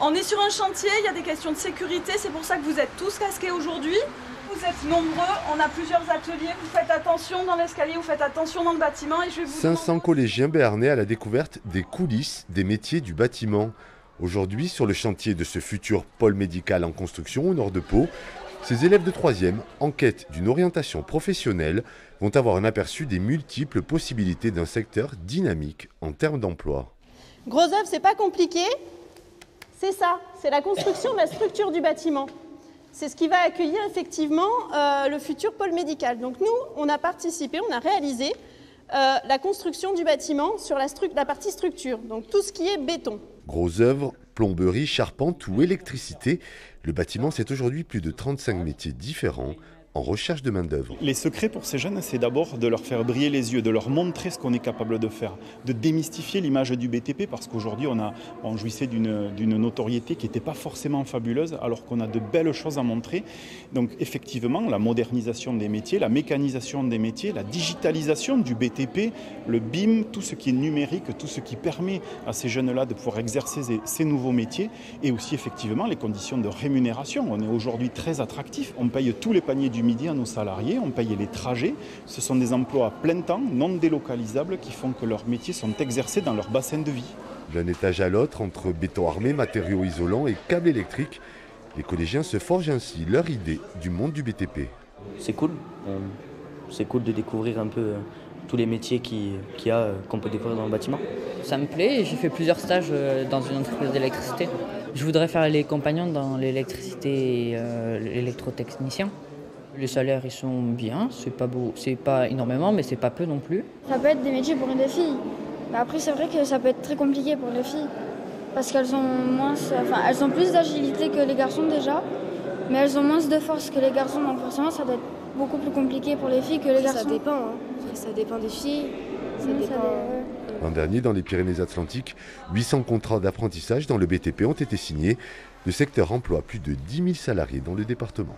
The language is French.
On est sur un chantier, il y a des questions de sécurité, c'est pour ça que vous êtes tous casqués aujourd'hui. Vous êtes nombreux, on a plusieurs ateliers, vous faites attention dans l'escalier, vous faites attention dans le bâtiment. Et je vais vous 500 collégiens béarnais à la découverte des coulisses des métiers du bâtiment. Aujourd'hui, sur le chantier de ce futur pôle médical en construction au nord de Pau, ces élèves de 3e, en quête d'une orientation professionnelle, vont avoir un aperçu des multiples possibilités d'un secteur dynamique en termes d'emploi. Gros œuvre, c'est pas compliqué, c'est ça, c'est la construction de la structure du bâtiment. C'est ce qui va accueillir effectivement le futur pôle médical. Donc nous, on a participé, on a réalisé la construction du bâtiment sur la partie structure, donc tout ce qui est béton. Gros œuvres, plomberie, charpente ou électricité, le bâtiment c'est aujourd'hui plus de 35 métiers différents en recherche de main-d'œuvre. Les secrets pour ces jeunes, c'est d'abord de leur faire briller les yeux, de leur montrer ce qu'on est capable de faire, de démystifier l'image du BTP, parce qu'aujourd'hui on jouissait d'une notoriété qui n'était pas forcément fabuleuse, alors qu'on a de belles choses à montrer. Donc effectivement, la modernisation des métiers, la mécanisation des métiers, la digitalisation du BTP, le BIM, tout ce qui est numérique, tout ce qui permet à ces jeunes-là de pouvoir exercer ces nouveaux métiers, et aussi effectivement les conditions de rémunération. On est aujourd'hui très attractif, on paye tous les paniers du midi à nos salariés, on paye les trajets. Ce sont des emplois à plein temps, non délocalisables, qui font que leurs métiers sont exercés dans leur bassin de vie. D'un étage à l'autre, entre béton armé, matériaux isolants et câbles électriques, les collégiens se forgent ainsi leur idée du monde du BTP. C'est cool de découvrir un peu tous les métiers qu'on peut découvrir dans le bâtiment. Ça me plaît, j'ai fait plusieurs stages dans une entreprise d'électricité. Je voudrais faire les compagnons dans l'électricité et l'électrotechnicien. Les salaires, ils sont bien, c'est pas beau, c'est pas énormément, mais c'est pas peu non plus. Ça peut être des métiers pour des filles. Mais après, c'est vrai que ça peut être très compliqué pour les filles. Parce qu'elles elles ont plus d'agilité que les garçons déjà, mais elles ont moins de force que les garçons. Donc forcément, ça doit être beaucoup plus compliqué pour les filles que les garçons. Ça dépend, hein. Après, ça dépend des filles. L'an dernier, dans les Pyrénées-Atlantiques, 800 contrats d'apprentissage dans le BTP ont été signés. Le secteur emploie plus de 10 000 salariés dans le département.